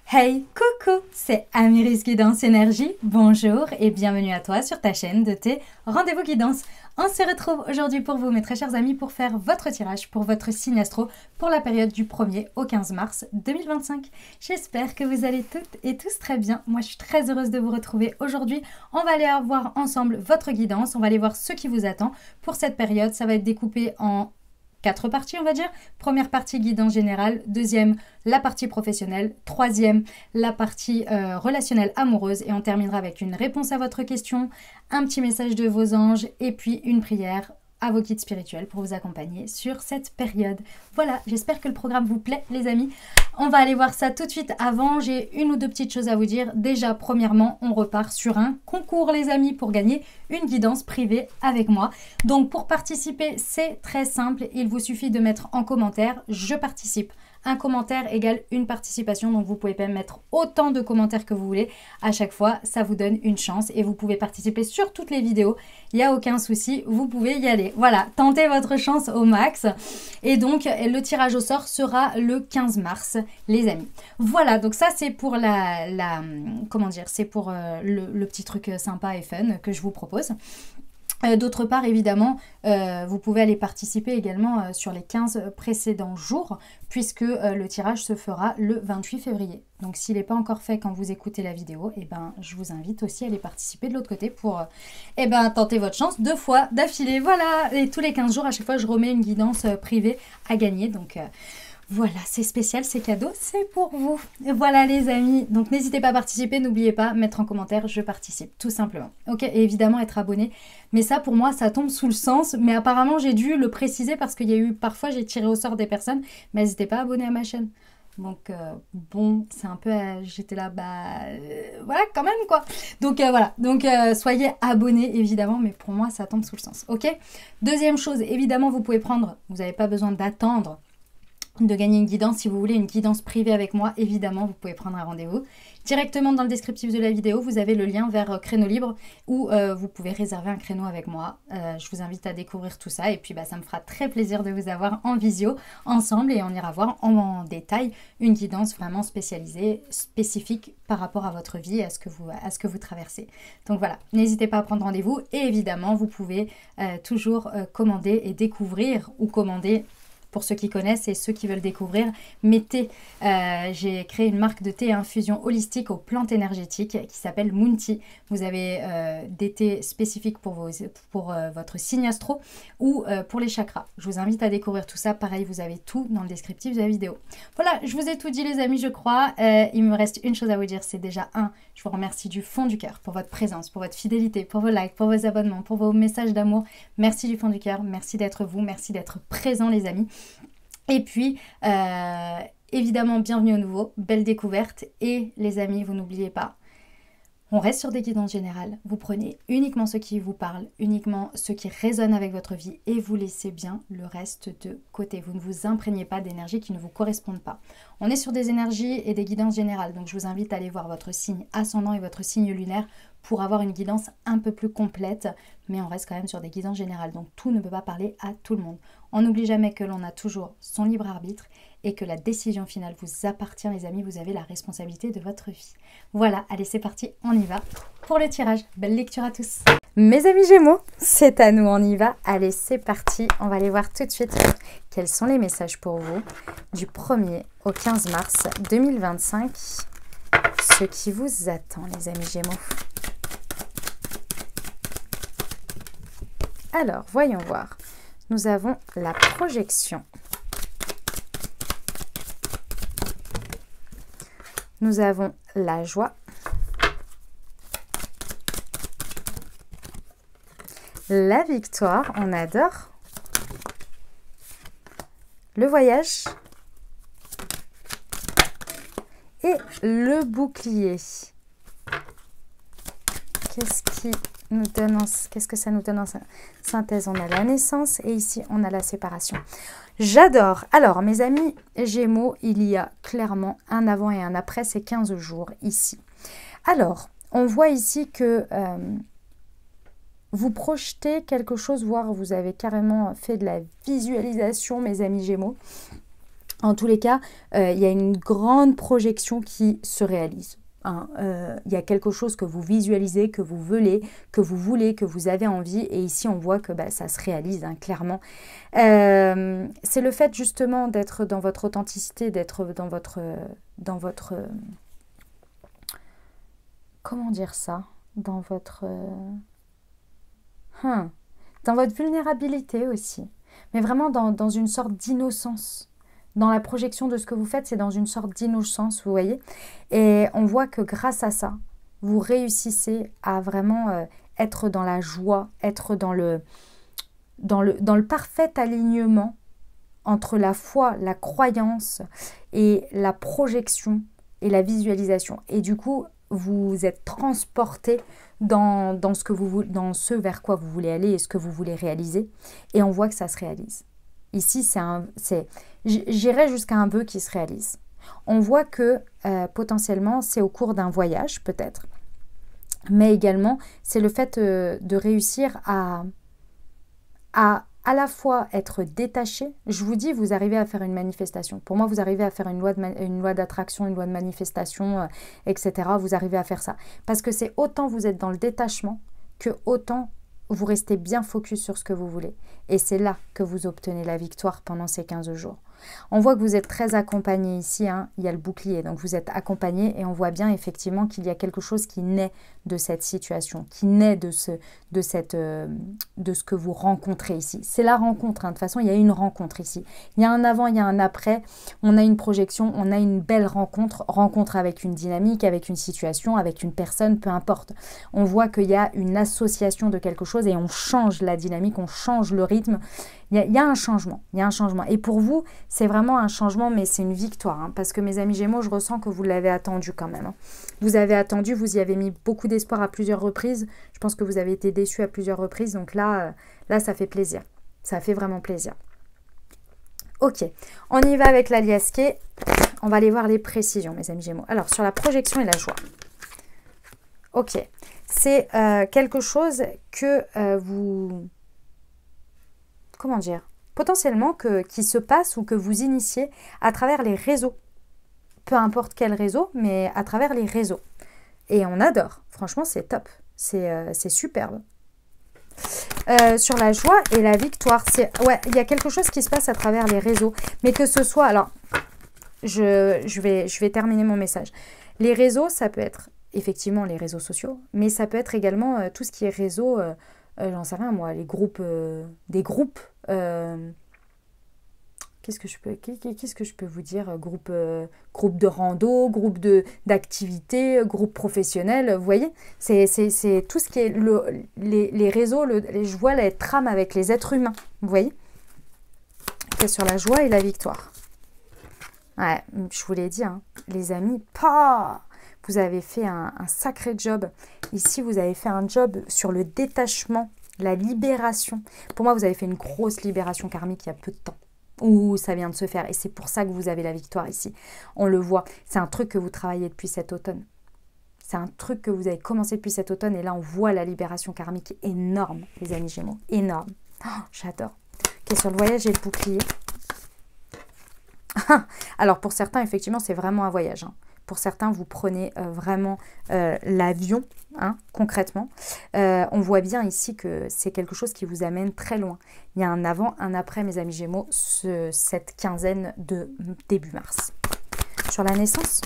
Hey, coucou, c'est Amiris Guidance Énergie. Bonjour et bienvenue à toi sur ta chaîne de tes rendez-vous guidance. On se retrouve aujourd'hui pour vous, mes très chers amis, pour faire votre tirage pour votre signe astro pour la période du 1er au 15 mars 2025. J'espère que vous allez toutes et tous très bien. Moi, je suis très heureuse de vous retrouver aujourd'hui. On va aller voir ensemble votre guidance. On va aller voir ce qui vous attend pour cette période. Ça va être découpé en 4 parties, on va dire. Première partie, guidance générale. Deuxième, la partie professionnelle. Troisième, la partie relationnelle amoureuse. Et on terminera avec une réponse à votre question, un petit message de vos anges et puis une prière à vos guides spirituels pour vous accompagner sur cette période. Voilà, j'espère que le programme vous plaît, les amis. On va aller voir ça tout de suite. Avant, j'ai une ou deux petites choses à vous dire. Déjà, premièrement, on repart sur un concours, les amis, pour gagner une guidance privée avec moi. Donc, pour participer, c'est très simple. Il vous suffit de mettre en commentaire « Je participe ». Un commentaire égale une participation, donc vous pouvez même mettre autant de commentaires que vous voulez. À chaque fois, ça vous donne une chance et vous pouvez participer sur toutes les vidéos. Il n'y a aucun souci, vous pouvez y aller. Voilà, tentez votre chance au max. Et donc, le tirage au sort sera le 15 mars, les amis. Voilà, donc ça, c'est pour comment dire, c'est pour le petit truc sympa et fun que je vous propose. D'autre part, évidemment, vous pouvez aller participer également sur les 15 précédents jours, puisque le tirage se fera le 28 février. Donc, s'il n'est pas encore fait quand vous écoutez la vidéo, eh ben, je vous invite aussi à aller participer de l'autre côté pour tenter votre chance 2 fois d'affilée. Voilà, et tous les 15 jours, à chaque fois, je remets une guidance privée à gagner. Donc, voilà, c'est spécial, c'est cadeau, c'est pour vous. Voilà les amis, donc n'hésitez pas à participer, n'oubliez pas, mettre en commentaire, je participe, tout simplement. Ok, et évidemment être abonné, mais ça pour moi, ça tombe sous le sens, mais apparemment j'ai dû le préciser parce qu'il y a eu, parfois j'ai tiré au sort des personnes, mais n'hésitez pas à abonner à ma chaîne. Donc bon, c'est un peu, j'étais là, voilà quand même quoi. Donc voilà, donc soyez abonnés évidemment, mais pour moi ça tombe sous le sens, ok. Deuxième chose, évidemment vous pouvez prendre, vous n'avez pas besoin d'attendre de gagner une guidance. Si vous voulez une guidance privée avec moi, évidemment, vous pouvez prendre un rendez-vous. Directement dans le descriptif de la vidéo, vous avez le lien vers Créneau Libre où vous pouvez réserver un créneau avec moi. Je vous invite à découvrir tout ça et puis ça me fera très plaisir de vous avoir en visio ensemble et on ira voir en détail une guidance vraiment spécialisée, spécifique par rapport à votre vie et à ce que vous traversez. Donc voilà, n'hésitez pas à prendre rendez-vous et évidemment, vous pouvez toujours commander et découvrir ou commander. Pour ceux qui connaissent et ceux qui veulent découvrir, mes thés. J'ai créé une marque de thé et infusion holistique aux plantes énergétiques qui s'appelle Moonty. Vous avez des thés spécifiques pour votre signe astro ou pour les chakras. Je vous invite à découvrir tout ça. Pareil, vous avez tout dans le descriptif de la vidéo. Voilà, je vous ai tout dit les amis, je crois. Il me reste une chose à vous dire, c'est déjà je vous remercie du fond du cœur pour votre présence, pour votre fidélité, pour vos likes, pour vos abonnements, pour vos messages d'amour. Merci du fond du cœur, merci d'être vous, merci d'être présents les amis. Et puis, évidemment, bienvenue au nouveau, belle découverte. Et les amis, vous n'oubliez pas, on reste sur des guidances générales. Vous prenez uniquement ce qui vous parle, uniquement ce qui résonne avec votre vie et vous laissez bien le reste de côté. Vous ne vous imprégnez pas d'énergies qui ne vous correspondent pas. On est sur des énergies et des guidances générales. Donc, je vous invite à aller voir votre signe ascendant et votre signe lunaire pour avoir une guidance un peu plus complète. Mais on reste quand même sur des guidances générales. Donc, tout ne peut pas parler à tout le monde. On n'oublie jamais que l'on a toujours son libre arbitre et que la décision finale vous appartient, les amis. Vous avez la responsabilité de votre vie. Voilà, allez, c'est parti, on y va pour le tirage. Belle lecture à tous. Mes amis Gémeaux, c'est à nous, on y va. Allez, c'est parti. On va aller voir tout de suite quels sont les messages pour vous du 1er au 15 mars 2025. Ce qui vous attend, les amis Gémeaux. Alors, voyons voir. Nous avons la projection. Nous avons la joie. La victoire, on adore. Le voyage. Et le bouclier. Qu'est-ce que ça nous donne en synthèse? On a la naissance et ici on a la séparation. J'adore. Alors mes amis Gémeaux, il y a clairement un avant et un après ces 15 jours ici. Alors, on voit ici que vous projetez quelque chose, voire vous avez carrément fait de la visualisation, mes amis Gémeaux. En tous les cas, il y a une grande projection qui se réalise. Il y a quelque chose que vous visualisez, que vous voulez, que vous avez envie. Et ici, on voit que ça se réalise, hein, clairement. C'est le fait justement d'être dans votre authenticité, d'être dans votre comment dire ça? Dans votre vulnérabilité aussi. Mais vraiment dans une sorte d'innocence. Dans la projection de ce que vous faites, c'est dans une sorte d'innocence, vous voyez. Et on voit que grâce à ça, vous réussissez à vraiment être dans la joie, être dans le parfait alignement entre la foi, la croyance et la projection et la visualisation. Et du coup, vous êtes transporté dans ce vers quoi vous voulez aller et ce que vous voulez réaliser. Et on voit que ça se réalise. Ici, j'irais jusqu'à un vœu qui se réalise. On voit que potentiellement, c'est au cours d'un voyage, peut-être. Mais également, c'est le fait de réussir à la fois être détaché. Je vous dis, vous arrivez à faire une manifestation. Pour moi, vous arrivez à faire une loi d'attraction, une loi de manifestation, etc. Vous arrivez à faire ça. Parce que c'est autant vous êtes dans le détachement que autant vous restez bien focus sur ce que vous voulez. Et c'est là que vous obtenez la victoire pendant ces 15 jours. On voit que vous êtes très accompagné ici, hein. Il y a le bouclier, donc vous êtes accompagné et on voit bien effectivement qu'il y a quelque chose qui naît de cette situation, qui naît de ce que vous rencontrez ici. C'est la rencontre, hein. De toute façon, il y a une rencontre ici. Il y a un avant, il y a un après, on a une projection, on a une belle rencontre avec une dynamique, avec une situation, avec une personne, peu importe. On voit qu'il y a une association de quelque chose et on change la dynamique, on change le rythme. Il y a un changement, Et pour vous, c'est vraiment un changement, mais c'est une victoire. Hein, parce que mes amis Gémeaux, je ressens que vous l'avez attendu quand même. Hein. Vous avez attendu, vous y avez mis beaucoup d'espoir à plusieurs reprises. Je pense que vous avez été déçus à plusieurs reprises. Donc là, ça fait plaisir. Ça fait vraiment plaisir. Ok, on y va avec la liasquée. On va aller voir les précisions, mes amis Gémeaux. Alors, sur la projection et la joie. Ok, c'est quelque chose que vous... Comment dire, potentiellement qui se passe ou que vous initiez à travers les réseaux. Peu importe quel réseau, mais à travers les réseaux. Et on adore. Franchement, c'est top. C'est superbe. Sur la joie et la victoire, il y a quelque chose qui se passe à travers les réseaux. Mais que ce soit... Alors, je vais terminer mon message. Les réseaux, ça peut être effectivement les réseaux sociaux, mais ça peut être également tout ce qui est réseau... j'en sais rien moi, les groupes, des groupes, qu'est-ce que je peux vous dire, groupe de rando, groupe d'activités, groupe professionnel, vous voyez, c'est tout ce qui est les réseaux, je vois les trames avec les êtres humains, vous voyez, okay, sur la joie et la victoire. Ouais, je vous l'ai dit, hein, les amis, vous avez fait un sacré job. Ici, vous avez fait un job sur le détachement, la libération. Pour moi, vous avez fait une grosse libération karmique il y a peu de temps. Où ça vient de se faire. Et c'est pour ça que vous avez la victoire ici. On le voit. C'est un truc que vous travaillez depuis cet automne. C'est un truc que vous avez commencé depuis cet automne. Et là, on voit la libération karmique énorme, les amis Gémeaux. Énorme. Oh, j'adore. Ok, sur le voyage et le bouclier. Alors, pour certains, effectivement, c'est vraiment un voyage. Hein. Pour certains, vous prenez vraiment l'avion, hein, concrètement. On voit bien ici que c'est quelque chose qui vous amène très loin. Il y a un avant, un après, mes amis Gémeaux, cette quinzaine de début mars. Sur la naissance.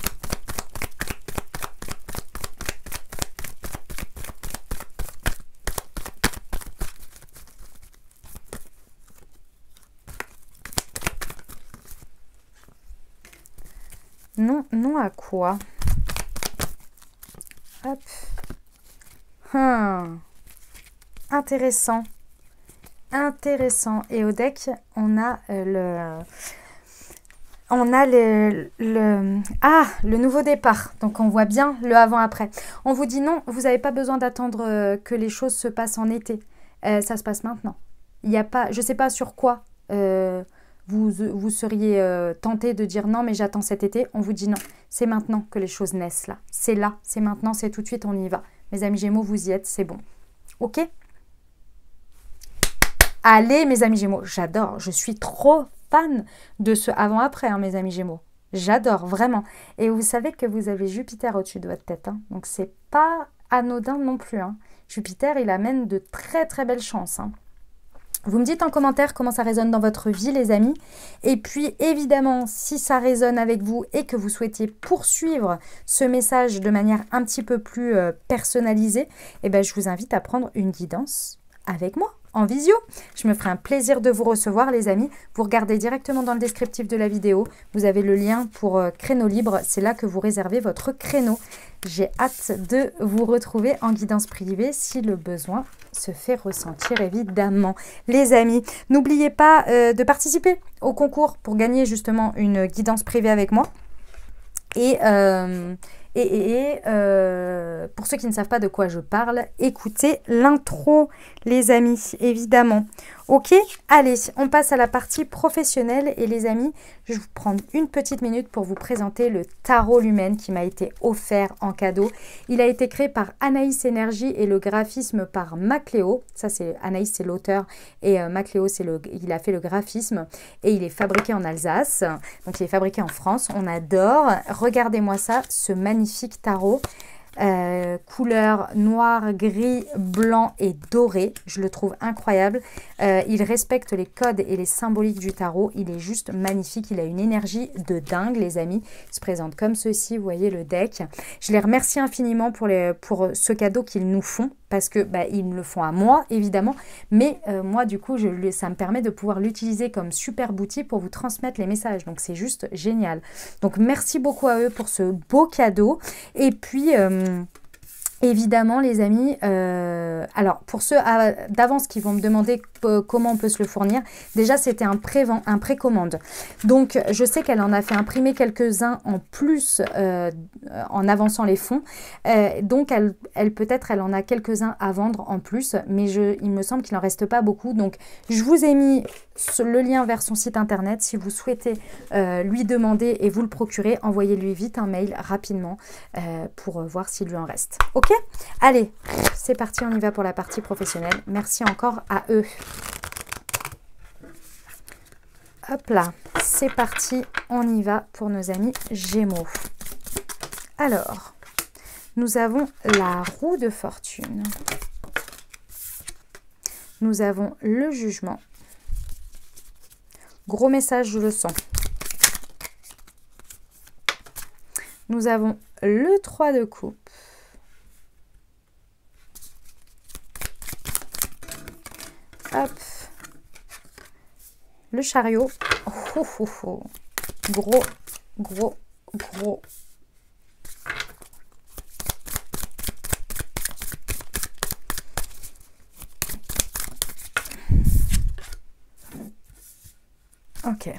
Non à quoi? Hop. Intéressant. Et au deck, on a le nouveau départ. Donc on voit bien le avant-après. On vous dit non, vous n'avez pas besoin d'attendre que les choses se passent en été. Ça se passe maintenant. Il n'y a pas, je ne sais pas sur quoi vous seriez tenté de dire non, mais j'attends cet été. On vous dit non, c'est maintenant que les choses naissent là. C'est maintenant, c'est tout de suite, on y va. Mes amis Gémeaux, vous y êtes, c'est bon. Ok? Allez, mes amis Gémeaux, j'adore. Je suis trop fan de ce avant-après, hein, mes amis Gémeaux. J'adore, vraiment. Et vous savez que vous avez Jupiter au-dessus de votre tête. Hein. Donc, c'est pas anodin non plus. Hein. Jupiter, il amène de très, très belles chances. Hein. Vous me dites en commentaire comment ça résonne dans votre vie, les amis. Et puis, évidemment, si ça résonne avec vous et que vous souhaitez poursuivre ce message de manière un petit peu plus personnalisée, eh ben, je vous invite à prendre une guidance avec moi, en visio. Je me ferai un plaisir de vous recevoir, les amis. Vous regardez directement dans le descriptif de la vidéo. Vous avez le lien pour créneau libre. C'est là que vous réservez votre créneau. J'ai hâte de vous retrouver en guidance privée si le besoin se fait ressentir, évidemment. Les amis, n'oubliez pas de participer au concours pour gagner justement une guidance privée avec moi. Et pour ceux qui ne savent pas de quoi je parle, écoutez l'intro, les amis, évidemment. Ok, allez, on passe à la partie professionnelle. Et les amis, je vais vous prendre une petite minute pour vous présenter le tarot Lumen qui m'a été offert en cadeau. Il a été créé par Anaïs Énergie et le graphisme par Macléo. Ça, c'est Anaïs, c'est l'auteur, et Macléo, il a fait le graphisme. Et il est fabriqué en Alsace, donc il est fabriqué en France. On adore. Regardez-moi ça, ce magnifique tarot. Couleur noir, gris, blanc et doré. Je le trouve incroyable. Il respecte les codes et les symboliques du tarot. Il est juste magnifique. Il a une énergie de dingue, les amis. Il se présente comme ceci. Vous voyez le deck. Je les remercie infiniment pour ce cadeau qu'ils nous font. Parce que ils me le font à moi, évidemment. Mais moi, du coup, ça me permet de pouvoir l'utiliser comme super outil pour vous transmettre les messages. Donc, c'est juste génial. Donc, merci beaucoup à eux pour ce beau cadeau. Et puis, évidemment, les amis, alors, pour ceux d'avance qui vont me demander comment on peut se le fournir, déjà, c'était un précommande. Donc, je sais qu'elle en a fait imprimer quelques-uns en plus en avançant les fonds. Donc, peut-être, elle en a quelques-uns à vendre en plus, mais il me semble qu'il n'en reste pas beaucoup. Donc, je vous ai mis le lien vers son site internet. Si vous souhaitez lui demander et vous le procurer, envoyez-lui vite un mail rapidement pour voir s'il lui en reste. Ok ? Allez, c'est parti, on y va pour la partie professionnelle. Merci encore à eux. Hop là, c'est parti, on y va pour nos amis Gémeaux. Alors, nous avons la roue de fortune. Nous avons le jugement. Gros message, je le sens. Nous avons le 3 de coupe. Hop. Le chariot. Oh, oh, oh. Gros, gros, gros. Ok.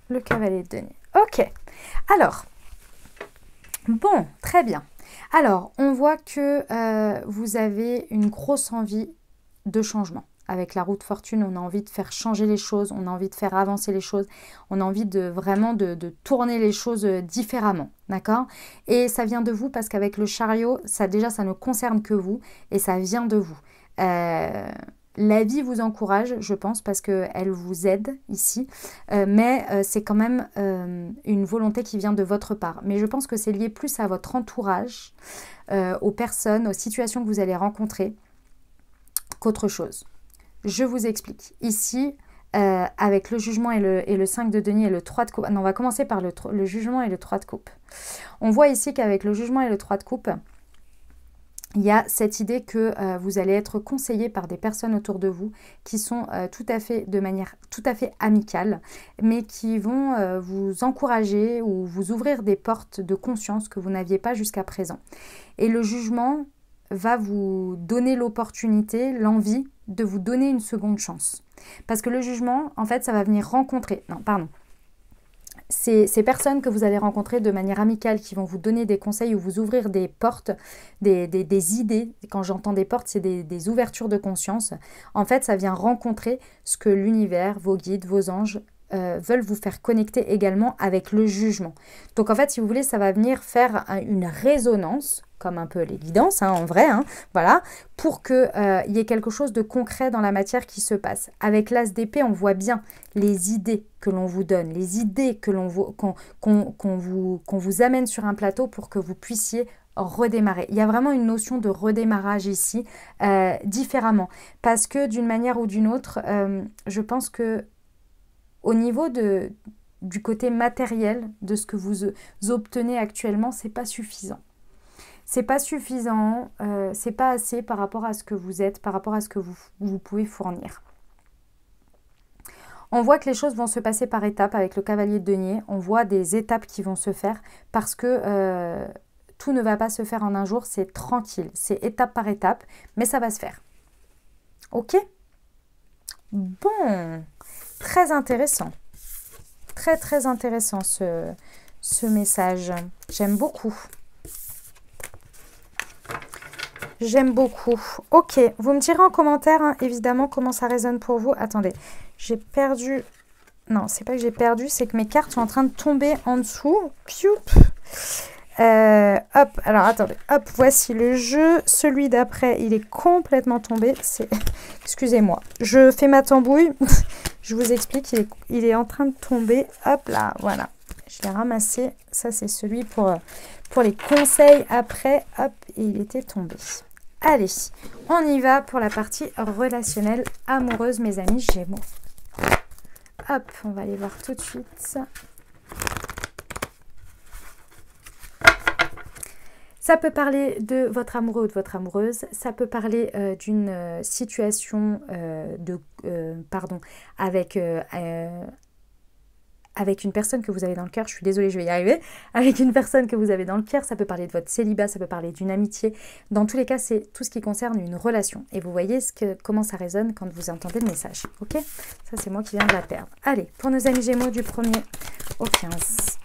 Le cavalier de denier. Ok. Alors. Bon, très bien. Alors, on voit que vous avez une grosse envie de changement. Avec la roue de fortune, on a envie de faire changer les choses, on a envie de faire avancer les choses, on a envie de vraiment de tourner les choses différemment, d'accord? Et ça vient de vous parce qu'avec le chariot, ça ne concerne que vous et ça vient de vous. La vie vous encourage, je pense, parce qu'elle vous aide ici, mais c'est quand même une volonté qui vient de votre part. Mais je pense que c'est lié plus à votre entourage, aux personnes, aux situations que vous allez rencontrer, qu'autre chose. Je vous explique. Ici, avec le jugement et le 5 de denier et le 3 de coupe, non, on va commencer par le jugement et le 3 de coupe. On voit ici qu'avec le jugement et le 3 de coupe, il y a cette idée que vous allez être conseillé par des personnes autour de vous qui sont de manière tout à fait amicale, mais qui vont vous encourager ou vous ouvrir des portes de conscience que vous n'aviez pas jusqu'à présent. Et le jugement va vous donner l'opportunité, l'envie de vous donner une seconde chance. Parce que le jugement, en fait, ça va venir rencontrer... Non, pardon. Ces personnes que vous allez rencontrer de manière amicale qui vont vous donner des conseils ou vous ouvrir des portes, des idées. Quand j'entends des portes, c'est des ouvertures de conscience. En fait, ça vient rencontrer ce que l'univers, vos guides, vos anges veulent vous faire connecter également avec le jugement. Donc en fait, si vous voulez, ça va venir faire une résonance, comme un peu les guidances, hein, en vrai, hein, voilà, pour qu'il y ait quelque chose de concret dans la matière qui se passe. Avec l'as d'épée, on voit bien les idées que l'on vous donne, les idées que qu'on vous amène sur un plateau pour que vous puissiez redémarrer. Il y a vraiment une notion de redémarrage ici, différemment. Parce que d'une manière ou d'une autre, je pense que au niveau du côté matériel de ce que vous obtenez actuellement, c'est pas suffisant. C'est pas suffisant, c'est pas assez par rapport à ce que vous êtes, par rapport à ce que vous pouvez fournir. On voit que les choses vont se passer par étapes avec le cavalier de denier. On voit des étapes qui vont se faire parce que tout ne va pas se faire en un jour, c'est tranquille, c'est étape par étape, mais ça va se faire. Ok? Bon, très intéressant. Très très intéressant ce message. J'aime beaucoup. J'aime beaucoup. Ok, vous me direz en commentaire, hein, évidemment, comment ça résonne pour vous. Attendez, j'ai perdu... Non, c'est pas que j'ai perdu, c'est que mes cartes sont en train de tomber en dessous. Pioup. Hop, alors attendez. Hop, voici le jeu. Celui d'après, il est complètement tombé. C'est... Excusez-moi, je fais ma tambouille. Je vous explique, il est en train de tomber. Hop là, voilà. Je l'ai ramassé. Ça, c'est celui pour les conseils après. Hop, et il était tombé. Allez, on y va pour la partie relationnelle amoureuse, mes amis Gémeaux. Hop, on va aller voir tout de suite. Ça peut parler de votre amoureux ou de votre amoureuse. Ça peut parler d'une situation avec une personne que vous avez dans le cœur. Je suis désolée, je vais y arriver. Avec une personne que vous avez dans le cœur, ça peut parler de votre célibat, ça peut parler d'une amitié. Dans tous les cas, c'est tout ce qui concerne une relation. Et vous voyez comment ça résonne quand vous entendez le message. Ok? Ça, c'est moi qui viens de la perdre. Allez, pour nos amis Gémeaux du 1er au 15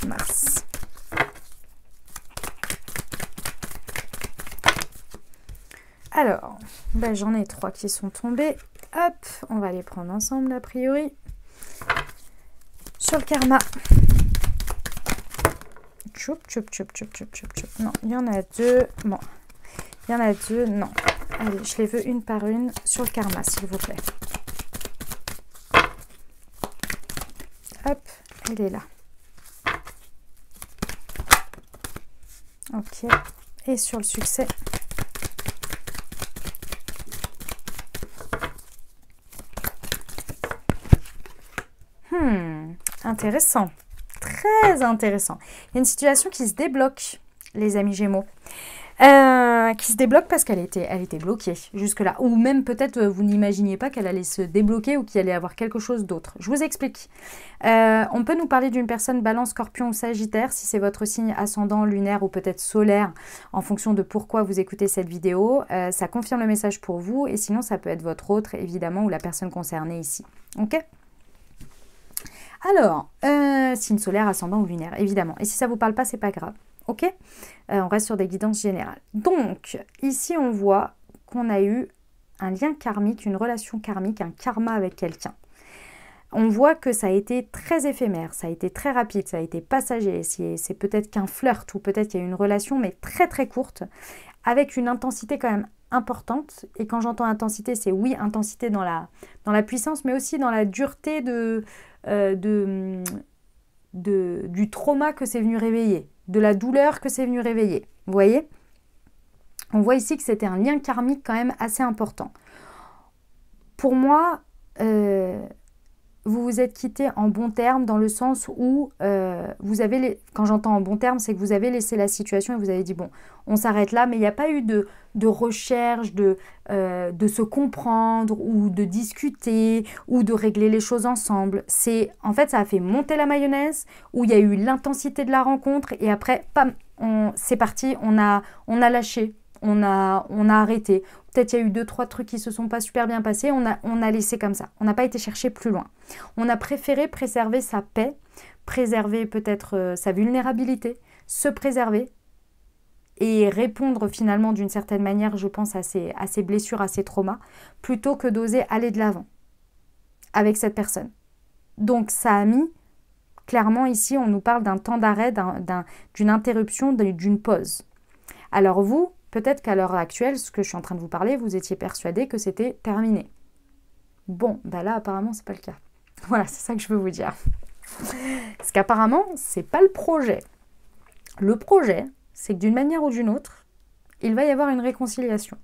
mars. Alors, ben, j'en ai 3 qui sont tombés. Hop, on va les prendre ensemble a priori. Sur le karma. Tchoup, tchoup, tchoup, tchoup, tchoup, tchoup, tchoup. Non, il y en a 2. Bon, il y en a 2. Non. Allez, je les veux une par une sur le karma, s'il vous plaît. Hop, elle est là. Ok. Et sur le succès. Intéressant, très intéressant. Il y a une situation qui se débloque, les amis Gémeaux. Qui se débloque parce qu'elle était bloquée jusque-là. Ou même peut-être vous n'imaginiez pas qu'elle allait se débloquer ou qu'il allait avoir quelque chose d'autre. Je vous explique. On peut nous parler d'une personne Balance, Scorpion ou Sagittaire, si c'est votre signe ascendant, lunaire ou peut-être solaire, en fonction de pourquoi vous écoutez cette vidéo. Ça confirme le message pour vous et sinon ça peut être votre autre, évidemment, ou la personne concernée ici. Ok ? Alors, signe solaire, ascendant ou lunaire, évidemment. Et si ça ne vous parle pas, c'est pas grave. Ok, on reste sur des guidances générales. Donc, ici, on voit qu'on a eu un lien karmique, une relation karmique, un karma avec quelqu'un. On voit que ça a été très éphémère, ça a été très rapide, ça a été passager. C'est peut-être qu'un flirt ou peut-être qu'il y a eu une relation, mais très très courte, avec une intensité quand même importante. Et quand j'entends intensité, c'est oui, intensité dans la puissance, mais aussi dans la dureté du trauma que c'est venu réveiller, de la douleur que c'est venu réveiller. Vous voyez ? On voit ici que c'était un lien karmique quand même assez important. Pour moi, vous vous êtes quittés en bon terme dans le sens où vous avez, quand j'entends en bon terme, c'est que vous avez laissé la situation et vous avez dit bon, on s'arrête là, mais il n'y a pas eu de recherche, de se comprendre ou de discuter ou de régler les choses ensemble. En fait, ça a fait monter la mayonnaise où il y a eu l'intensité de la rencontre et après, pam, c'est parti, on a lâché. On a arrêté. Peut-être il y a eu 2-3 trucs qui ne se sont pas super bien passés. On a laissé comme ça. On n'a pas été chercher plus loin. On a préféré préserver sa paix, préserver peut-être sa vulnérabilité, se préserver et répondre finalement d'une certaine manière, je pense, à ses blessures, à ses traumas, plutôt que d'oser aller de l'avant avec cette personne. Donc ça a mis, clairement ici, on nous parle d'un temps d'arrêt, d'une interruption, d'une pause. Alors vous, peut-être qu'à l'heure actuelle, ce que je suis en train de vous parler, vous étiez persuadé que c'était terminé. Bon, bah là apparemment c'est pas le cas. Voilà, c'est ça que je veux vous dire. Parce qu'apparemment, c'est pas le projet. Le projet, c'est que d'une manière ou d'une autre, il va y avoir une réconciliation.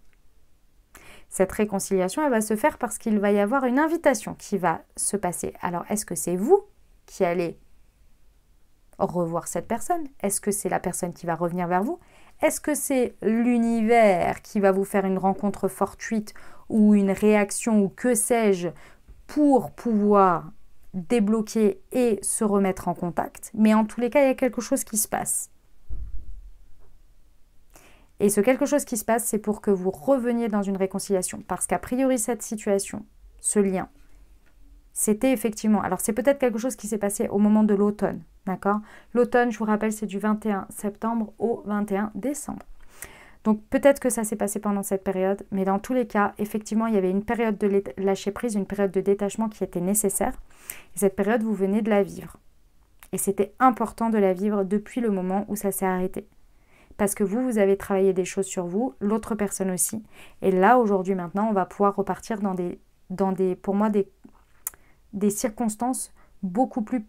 Cette réconciliation, elle va se faire parce qu'il va y avoir une invitation qui va se passer. Alors, est-ce que c'est vous qui allez revoir cette personne? Est-ce que c'est la personne qui va revenir vers vous? Est-ce que c'est l'univers qui va vous faire une rencontre fortuite ou une réaction ou que sais-je pour pouvoir débloquer et se remettre en contact? Mais en tous les cas, il y a quelque chose qui se passe. Et ce quelque chose qui se passe, c'est pour que vous reveniez dans une réconciliation. Parce qu'a priori, cette situation, ce lien, c'était effectivement... Alors, c'est peut-être quelque chose qui s'est passé au moment de l'automne, d'accord? L'automne, je vous rappelle, c'est du 21 septembre au 21 décembre. Donc, peut-être que ça s'est passé pendant cette période, mais dans tous les cas, effectivement, il y avait une période de lâcher-prise, une période de détachement qui était nécessaire. Et cette période, vous venez de la vivre. Et c'était important de la vivre depuis le moment où ça s'est arrêté. Parce que vous avez travaillé des choses sur vous, l'autre personne aussi. Et là, aujourd'hui, maintenant, on va pouvoir repartir dans des pour moi, des circonstances beaucoup plus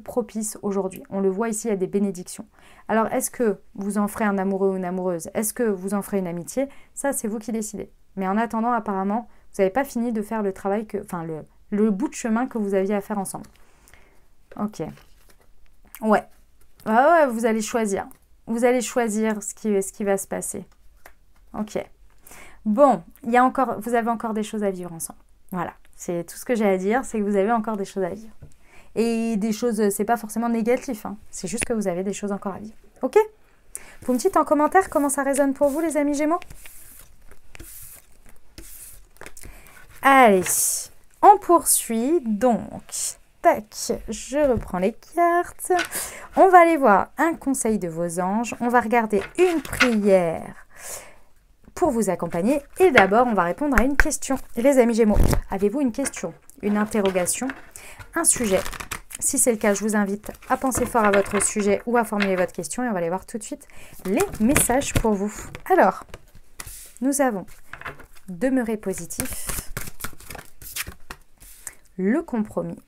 propices aujourd'hui. On le voit ici, il y a des bénédictions. Alors, est-ce que vous en ferez un amoureux ou une amoureuse? Est-ce que vous en ferez une amitié? Ça, c'est vous qui décidez. Mais en attendant, apparemment, vous n'avez pas fini de faire le travail, le bout de chemin que vous aviez à faire ensemble. Ok. Ouais. Ah ouais, vous allez choisir. Vous allez choisir ce qui va se passer. Ok. Bon, vous avez encore des choses à vivre ensemble. Voilà. C'est tout ce que j'ai à dire, c'est que vous avez encore des choses à vivre. Et des choses, c'est pas forcément négatif, hein. C'est juste que vous avez des choses encore à vivre. Ok? Vous me dites en commentaire comment ça résonne pour vous, les amis Gémeaux? Allez, on poursuit donc. Tac, je reprends les cartes. On va aller voir un conseil de vos anges. On va regarder une prière pour vous accompagner. Et d'abord, on va répondre à une question. Les amis Gémeaux, avez-vous une question, une interrogation, un sujet? Si c'est le cas, je vous invite à penser fort à votre sujet ou à formuler votre question. Et on va aller voir tout de suite les messages pour vous. Alors, nous avons demeurer positif, le compromis,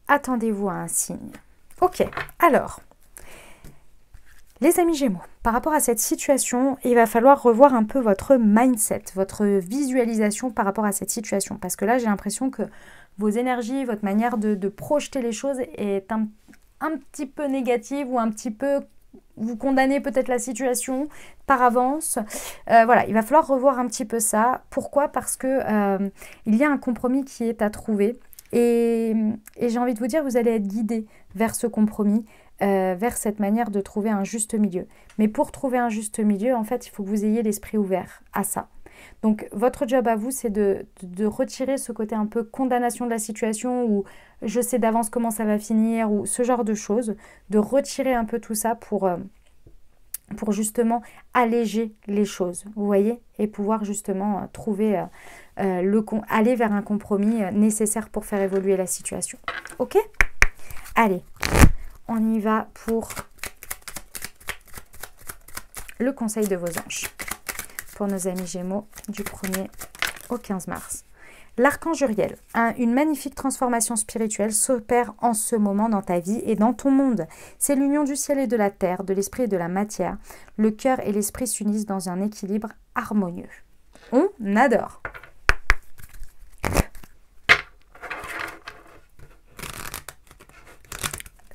attendez-vous à un signe. Ok, alors, les amis Gémeaux, par rapport à cette situation, il va falloir revoir un peu votre mindset, votre visualisation par rapport à cette situation. Parce que là, j'ai l'impression que vos énergies, votre manière de projeter les choses est un petit peu négative ou un petit peu... Vous condamnez peut-être la situation par avance. Voilà, il va falloir revoir un petit peu ça. Pourquoi? Parce que il y a un compromis qui est à trouver. Et j'ai envie de vous dire, vous allez être guidé vers ce compromis, vers cette manière de trouver un juste milieu. Mais pour trouver un juste milieu, en fait, il faut que vous ayez l'esprit ouvert à ça. Donc, votre job à vous, c'est de retirer ce côté un peu condamnation de la situation ou je sais d'avance comment ça va finir ou ce genre de choses, de retirer un peu tout ça pour justement alléger les choses, vous voyez, et pouvoir justement trouver, aller vers un compromis nécessaire pour faire évoluer la situation. Ok? Allez, on y va pour le conseil de vos anges. Pour nos amis Gémeaux du 1er au 15 mars. L'archange Uriel, une magnifique transformation spirituelle s'opère en ce moment dans ta vie et dans ton monde. C'est l'union du ciel et de la terre, de l'esprit et de la matière. Le cœur et l'esprit s'unissent dans un équilibre harmonieux. On adore.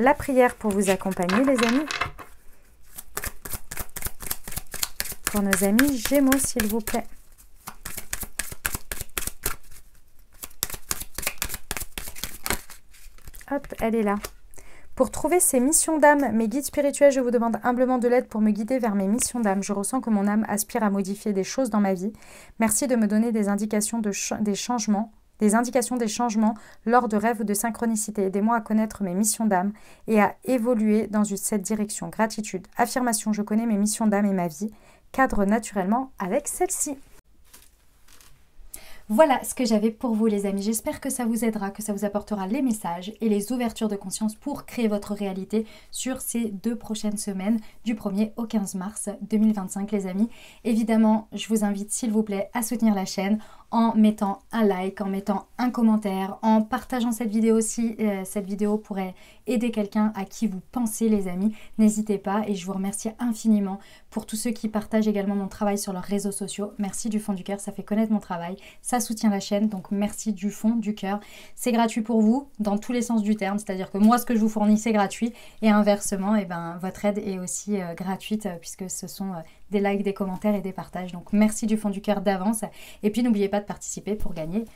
La prière pour vous accompagner, les amis. Pour nos amis Gémeaux, s'il vous plaît. Hop, elle est là. Pour trouver ces missions d'âme, mes guides spirituels, je vous demande humblement de l'aide pour me guider vers mes missions d'âme. Je ressens que mon âme aspire à modifier des choses dans ma vie. Merci de me donner des indications des changements lors de rêves ou de synchronicité. Aidez-moi à connaître mes missions d'âme et à évoluer dans cette direction. Gratitude. Affirmation, je connais mes missions d'âme et ma vie. Cadre naturellement avec celle-ci. Voilà ce que j'avais pour vous les amis, j'espère que ça vous aidera, que ça vous apportera les messages et les ouvertures de conscience pour créer votre réalité sur ces 2 prochaines semaines du 1er au 15 mars 2025 les amis. Évidemment, je vous invite s'il vous plaît à soutenir la chaîne en mettant un like, en mettant un commentaire, en partageant cette vidéo si cette vidéo pourrait aider quelqu'un à qui vous pensez les amis. N'hésitez pas et je vous remercie infiniment pour tous ceux qui partagent également mon travail sur leurs réseaux sociaux. Merci du fond du cœur, ça fait connaître mon travail, ça soutient la chaîne, donc merci du fond du cœur. C'est gratuit pour vous dans tous les sens du terme, c'est-à-dire que moi ce que je vous fournis c'est gratuit et inversement votre aide est aussi gratuite puisque ce sont des likes, des commentaires et des partages. Donc merci du fond du cœur d'avance et puis n'oubliez pas de participer pour gagner,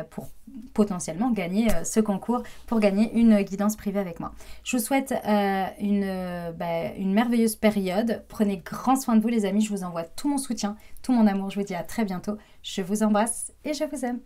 pour potentiellement gagner ce concours, pour gagner une guidance privée avec moi. Je vous souhaite une merveilleuse période. Prenez grand soin de vous les amis, je vous envoie tout mon soutien, tout mon amour. Je vous dis à très bientôt. Je vous embrasse et je vous aime.